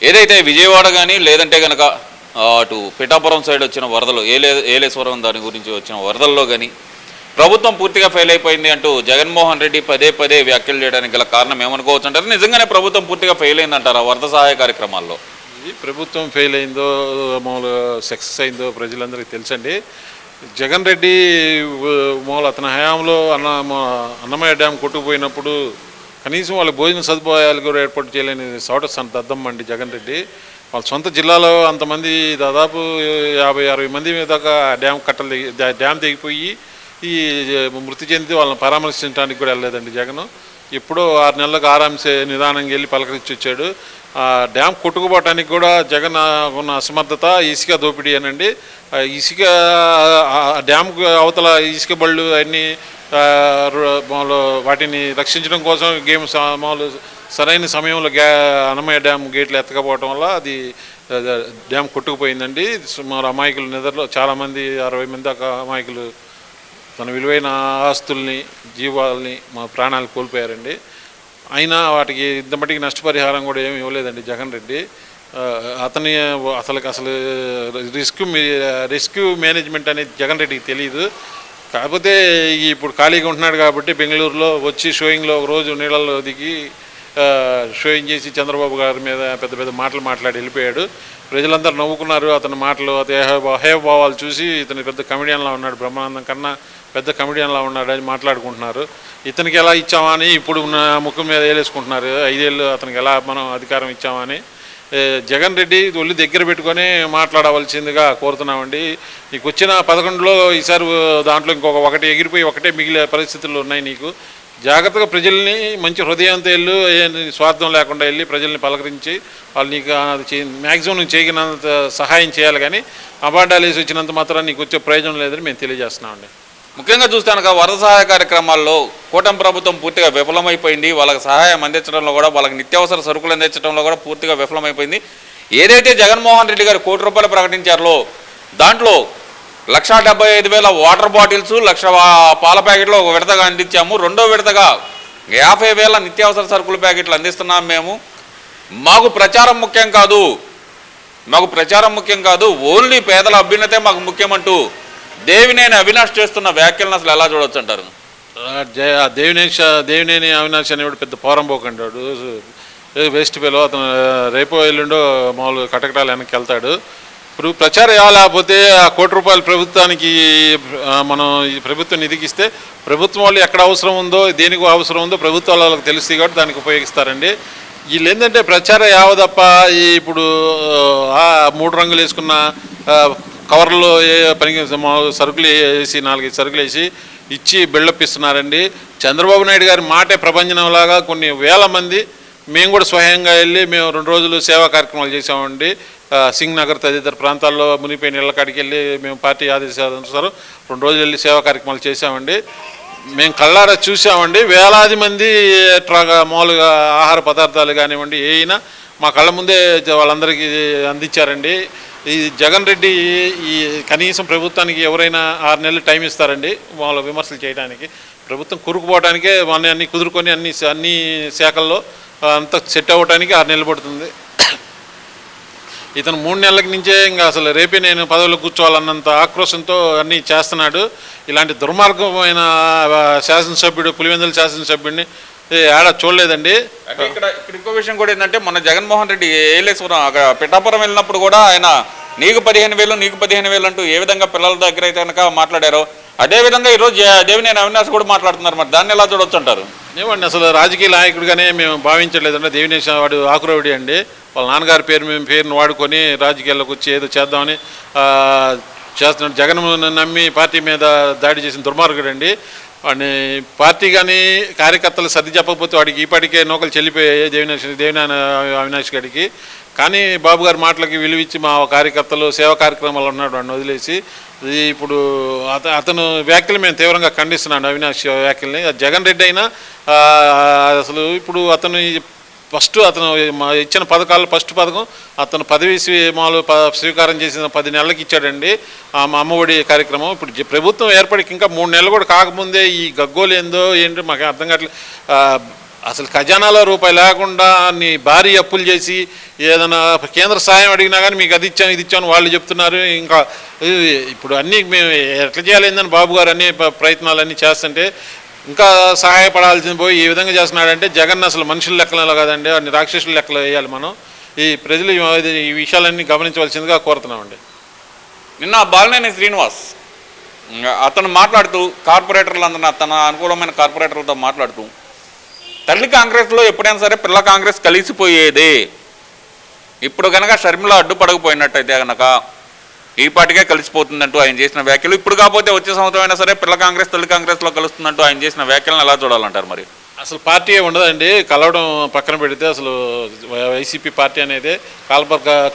ఏదైతే విజయవాడ కానీ లేదంటే కనుక అటు పిఠాపురం సైడ్ వచ్చిన వరదలు ఏలేశ్వరం దాని గురించి వచ్చిన వరదల్లో కానీ ప్రభుత్వం పూర్తిగా ఫెయిల్ అయిపోయింది అంటూ జగన్మోహన్ రెడ్డి పదే పదే వ్యాఖ్యలు చేయడానికి గల కారణం ఏమనుకోవచ్చు అంటారు? నిజంగానే ప్రభుత్వం పూర్తిగా ఫెయిల్ అయిందంటారా వరద సహాయ కార్యక్రమాల్లో? ఇది ప్రభుత్వం ఫెయిల్ అయిందో మామూలుగా సక్సెస్ అయిందో ప్రజలందరికీ తెలుసండి. జగన్ రెడ్డి మామూలు అతని హయాంలో అన్నమయ్య డ్యామ్ కొట్టుకుపోయినప్పుడు కనీసం వాళ్ళ భోజన సదుపాయాలు కూడా ఏర్పాటు చేయలేని దద్దమ్మండి జగన్ రెడ్డి. వాళ్ళ సొంత జిల్లాలో అంతమంది దాదాపు 50-60 మంది దాకా డ్యామ్ తెగిపోయి ఈ మృతి చెంది వాళ్ళని పరామర్శించడానికి కూడా వెళ్ళలేదండి జగన్. ఎప్పుడో 6 నెలలకు ఆరాంసే నిదానంగా వెళ్ళి పలకరించి వచ్చాడు. ఆ డ్యామ్ కొట్టుకుపోవటానికి కూడా జగన్ ఉన్న అసమర్థత ఇసుక దోపిడీ అనండి. ఇసుక డ్యామ్ అవతల ఇసుక బళ్ళు అన్నీ మామూలు వాటిని రక్షించడం కోసం మామూలు సరైన సమయంలో అన్నమయ్య డ్యామ్ గేట్లు ఎత్తకపోవడం వల్ల అది డ్యామ్ కొట్టుకుపోయిందండి. సుమారు అమాయకులు నిద్రలో చాలామంది 60 మంది దాకా అమాయకులు తన విలువైన ఆస్తుల్ని జీవాలని మా ప్రాణాలు కోల్పోయారండి. అయినా వాటికి ఇంతమటికి నష్టపరిహారం కూడా ఏమి ఇవ్వలేదండి జగన్ రెడ్డి. అసలు రెస్క్యూ మేనేజ్మెంట్ అనేది జగన్ రెడ్డికి తెలియదు. కాకపోతే ఇప్పుడు ఖాళీగా ఉంటున్నాడు కాబట్టి బెంగళూరులో వచ్చి షోయింగ్లో ఒక రోజు నీళ్ళల్లో దిగి షోయింగ్ చేసి చంద్రబాబు గారి మీద పెద్ద పెద్ద మాటలు మాట్లాడి వెళ్ళిపోయాడు. ప్రజలందరూ నవ్వుకున్నారు అతని మాటలు, అహేభావాలు చూసి ఇతను పెద్ద కమెడియన్లా ఉన్నాడు, బ్రహ్మానందం కన్నా పెద్ద కమెడియన్లా ఉన్నాడు అని మాట్లాడుకుంటున్నారు. ఇతనికి ఎలా ఇచ్చామా అని ఇప్పుడు ఉన్న ముఖం మీద వేలేసుకుంటున్నారు. 5 ఏళ్ళు అతనికి ఎలా మనం అధికారం ఇచ్చామని. జగన్ రెడ్డి ఒళ్ళు దగ్గర పెట్టుకొని మాట్లాడవలసిందిగా కోరుతున్నామండి. నీకు వచ్చిన 11లో ఈసారి దాంట్లో ఒకటి ఎగిరిపోయి ఒకటే మిగిలే పరిస్థితులు ఉన్నాయి. నీకు జాగ్రత్తగా ప్రజల్ని మంచి హృదయంతో వెళ్ళు, స్వార్థం లేకుండా వెళ్ళి ప్రజల్ని పలకరించి వాళ్ళు నీకు మ్యాక్సిమం నువ్వు చేయగినంత సహాయం చేయాలి. కానీ అబార్డాలు వేసి వచ్చినంత మాత్రం నీకు వచ్చే ప్రయోజనం లేదని మేము తెలియజేస్తున్నామండి. ముఖ్యంగా చూస్తానుక వరద సహాయ కార్యక్రమాల్లో కూటమి ప్రభుత్వం పూర్తిగా విఫలమైపోయింది. వాళ్ళకి సహాయం అందించడంలో కూడా, వాళ్ళకి నిత్యావసర సరుకులు అందించడంలో కూడా పూర్తిగా విఫలమైపోయింది. ఏదైతే జగన్మోహన్ రెడ్డి గారు ₹1,00,00,000 ప్రకటించారో దాంట్లో 1,75,000 వాటర్ బాటిల్స్, 1,00,000 పాల ప్యాకెట్లు ఒక విడతగా అందించాము. రెండో విడతగా 50,000 నిత్యావసర సరుకుల ప్యాకెట్లు అందిస్తున్నాం. మాకు ప్రచారం ముఖ్యం కాదు, ఓన్లీ పేదల అభ్యున్నతే మాకు ముఖ్యమంటూ దేవినేని అవినాష్ చేస్తున్న వ్యాఖ్యలను అసలు ఎలా చూడవచ్చు అంటారు? దేవినేని అవినాష్ అనేవాడు పెద్ద పోరంపోకండి. వాడు వేస్ట్ ఫెలో. అతను రేపో ఎల్లుండో మామూలు కటకటాలు వెనక్కి వెళ్తాడు. ఇప్పుడు ప్రచారం లేకపోతే ఆ ₹1,00,00,000 ప్రభుత్వానికి మనం ఈ ప్రభుత్వం నిధికిస్తే ప్రభుత్వం వాళ్ళు ఎక్కడ అవసరం ఉందో, దేనికి అవసరం ఉందో ప్రభుత్వాల వాళ్ళకి తెలుస్తుంది కాబట్టి దానికి ఉపయోగిస్తారండి. వీళ్ళు ఏంటంటే ప్రచారం యావదప్ప ఇప్పుడు 3 రంగులు వేసుకున్న కవర్లో పనికి సరుకులు వేసి 4-5 సరుకులు వేసి ఇచ్చి బిల్డప్ ఇస్తున్నారండి. చంద్రబాబు నాయుడు గారి మాటే ప్రపంచంలాగా కొన్ని వేల మంది మేము కూడా స్వయంగా వెళ్ళి మేము 2 రోజులు సేవా కార్యక్రమాలు చేసామండి. సింగ్ నగర్ తదితర ప్రాంతాల్లో మునిపోయిన ఇళ్ళ కాడికి వెళ్ళి మేము పార్టీ ఆదేశానుసారం 2 రోజులు వెళ్ళి సేవా కార్యక్రమాలు చేసామండి. మేము కళ్ళారా చూసామండి. వేలాది మంది మామూలుగా ఆహార పదార్థాలు కానివ్వండి ఏమైనా మా కళ్ళ ముందే వాళ్ళందరికీ అందించారండి. ఈ జగన్ రెడ్డి ఈ కనీసం ప్రభుత్వానికి ఎవరైనా 6 నెలలు టైం ఇస్తారండి వాళ్ళ విమర్శలు చేయడానికి. ప్రభుత్వం కురుకుపోవడానికే అన్నీ కుదురుకొని అన్ని శాఖల్లో అంతా సెట్ అవ్వడానికి 6 నెలలు పడుతుంది. ఇతను 3 నెలల నుంచే ఇంకా అసలు రేపే నేను పదవిలో కూర్చోవాలన్నంత ఆక్రోశంతో అన్నీ చేస్తున్నాడు. ఇలాంటి దుర్మార్గమైన శాసనసభ్యుడు, పులివెందుల శాసనసభ్యుడిని ఆడ చూడలేదండి. అంటే ఇక్కడ ఇంకో విషయం కూడా ఏంటంటే మొన్న జగన్మోహన్ రెడ్డి ఏలేశ్వరం అక్కడ పిఠాపురం వెళ్ళినప్పుడు కూడా ఆయన నీకు 15,000 అంటూ ఏ విధంగా పిల్లల దగ్గర అయితే కనుక మాట్లాడారో అదేవిధంగా ఈరోజు దేవినేని అవినాష్ కూడా మాట్లాడుతున్నారు. మరి దాన్ని ఎలా చూడవచ్చు అంటారు? ఏమండి అసలు రాజకీయ నాయకుడిగానే మేము భావించలేదండి. దేవినేని వాడు ఆకురవుడి అండి. వాళ్ళ నాన్నగారి పేరును వాడుకొని రాజకీయాల్లోకి వచ్చి ఏదో చేద్దామని చేస్తున్నాడు. జగన్ నమ్మి పార్టీ మీద దాడి చేసిన దుర్మార్గుడు అండి. వాడిని పార్టీ కానీ కార్యకర్తలు సర్ది చెప్పకపోతే వాడికి ఈపాటికే నూకలు చెల్లిపోయాయి దేవినేని అవినాష్ గారికి. కానీ బాబు గారి మాటలకి విలువిచ్చి మా కార్యకర్తలు సేవా కార్యక్రమాలు ఉన్నాడు వాడిని వదిలేసి ఇప్పుడు అతను వ్యాఖ్యలు మేము తీవ్రంగా ఖండిస్తున్నాడు. అవినాష్ వ్యాఖ్యల్ని. జగన్ రెడ్డి అయినా అసలు ఇప్పుడు అతను అతను ఇచ్చిన పథకాలు ఫస్ట్ పథకం అతను పదవి స్వీకారం చేసిన 10 నెలలకు ఇచ్చాడండి అమ్మఒడి కార్యక్రమం. ఇప్పుడు ప్రభుత్వం ఏర్పడికి ఇంకా 3 నెలలు కూడా కాకముందే ఈ గగ్గోలు ఏందో ఏంటో మాకు అర్థం కావట్లేదు. అసలు ఖజానాలో రూపాయి లేకుండా అన్ని భారీ అప్పులు చేసి ఏదైనా కేంద్ర సాయం అడిగినా కానీ మీకు అది ఇచ్చాను ఇది ఇచ్చాను వాళ్ళు చెప్తున్నారు. ఇంకా ఇప్పుడు అన్నీ మేము ఎట్లా చేయాలి బాబు గారు అన్ని ప్రయత్నాలన్నీ చేస్తుంటే ఇంకా సహాయపడాల్సింది పోయి ఈ విధంగా చేస్తున్నాడంటే జగన్ అసలు మనుషుల లెక్కలలో కాదండి, అన్ని రాక్షసుల లెక్కలు వేయాలి. మనం ఈ ప్రజలు ఈ విషయాలన్నీ గమనించవలసిందిగా కోరుతున్నామండి. నిన్న బాలినేని శ్రీనివాస్ అతను మాట్లాడుతూ కార్పొరేటర్లందరూ తన అనుకూలమైన కార్పొరేటర్లతో మాట్లాడుతూ తల్లి కాంగ్రెస్లో ఎప్పుడైనా సరే పిల్ల కాంగ్రెస్ కలిసిపోయేదే, ఇప్పుడు కనుక షర్మిల అడ్డుపడకపోయినట్టయితే కనుక ఈ పాటికే కలిసిపోతుందంటూ ఆయన చేసిన వ్యాఖ్యలు, ఇప్పుడు కాకపోతే వచ్చే సంవత్సరం అయినా సరే పిల్ల కాంగ్రెస్ తల్లి కాంగ్రెస్లో కలుస్తుందంటూ ఆయన చేసిన వ్యాఖ్యలను ఎలా చూడాలంటారు? మరి అసలు పార్టీ ఉండదండి, కలవడం పక్కన పెడితే అసలు వైసీపీ పార్టీ అనేది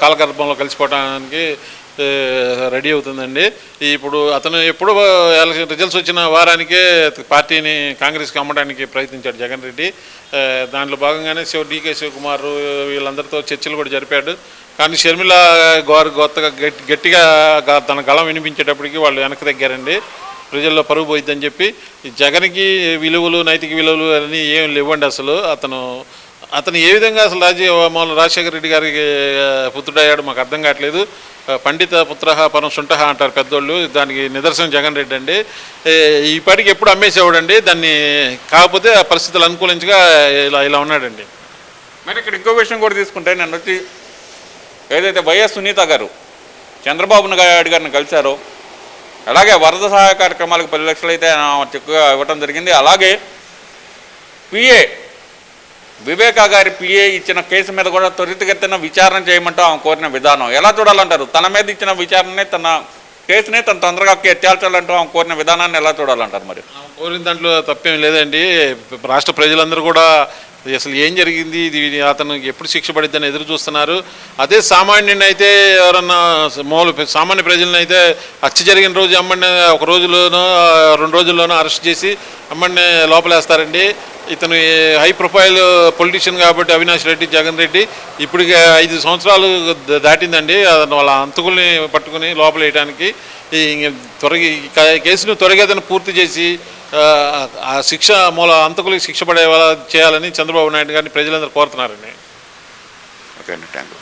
కాలగర్భంలో కలిసిపోవడానికి రెడీ అవుతుందండి. ఇప్పుడు అతను ఎప్పుడు రిజల్ట్స్ వచ్చిన వారానికే పార్టీని కాంగ్రెస్కి అమ్మడానికి ప్రయత్నించాడు జగన్ రెడ్డి. దాంట్లో భాగంగానే డీకే శివకుమార్ వీళ్ళందరితో చర్చలు కూడా జరిపాడు. కానీ షర్మిల గారు గట్టిగా తన గళం వినిపించేటప్పటికి వాళ్ళు వెనక్కి తగ్గారండి. ప్రజల్లో పరుగు పోయిద్దని చెప్పి ఈ జగన్కి విలువలు నైతిక విలువలు అన్నీ ఏం లేవండి. అసలు అతను ఏ విధంగా అసలు రాజశేఖర రెడ్డి గారికి పుత్రుడయ్యాడు మాకు అర్థం కావట్లేదు. పండిత పుత్ర పరం శుంఠ అంటారు పెద్దోళ్ళు, దానికి నిదర్శనం జగన్ రెడ్డి అండి. ఈ పాటికి ఎప్పుడు అమ్మేసేవాడండి దాన్ని, కాకపోతే ఆ పరిస్థితులు అనుకూలించగా ఇలా ఉన్నాడండి. మరి ఇక్కడ ఇంకో విషయం కూడా తీసుకుంటే నన్ను వచ్చి ఏదైతే వైఎస్ సునీత గారు చంద్రబాబు నాయుడు గారిని కలిశారో, అలాగే వరద సహాయ కార్యక్రమాలకు 10 లక్షలు అయితే చెక్కుగా ఇవ్వటం జరిగింది. అలాగే పిఏ వివేకా గారి పిఏ ఇచ్చిన కేసు మీద కూడా త్వరితగతిన విచారణ చేయమంటూ ఆమె కోరిన విధానం ఎలా చూడాలంటారు? తన మీద ఇచ్చిన విచారణనే తన కేసునే తను తొందరగా తేల్చాలంటూ ఆమె కోరిన విధానాన్ని ఎలా చూడాలంటారు? మరి కోరిన దాంట్లో తప్పేం లేదండి. రాష్ట్ర ప్రజలందరూ కూడా అసలు ఏం జరిగింది, ఇది అతను ఎప్పుడు శిక్ష పడిద్దని ఎదురు చూస్తున్నారు. అదే సామాన్యుని అయితే ఎవరన్నా సామాన్య ప్రజలను అయితే హత్య జరిగిన రోజు అమ్మడిని 1 రోజులోనో 2 రోజుల్లోనో అరెస్ట్ చేసి అమ్మడిని లోపలేస్తారండి. ఇతను హై ప్రొఫైల్ పొలిటీషియన్ కాబట్టి అవినాష్ రెడ్డి జగన్ రెడ్డి ఇప్పటికి 5 సంవత్సరాలు దాటిందండి వాళ్ళ అంతకుల్ని పట్టుకుని లోపలేయడానికి. కేసును త్వరగతిన పూర్తి చేసి ఆ శిక్ష అంతకులకి శిక్ష పడేలా చేయాలని చంద్రబాబు నాయుడు గారిని ప్రజలందరూ కోరుతున్నారండి. ఓకే అండి, థ్యాంక్ యూ.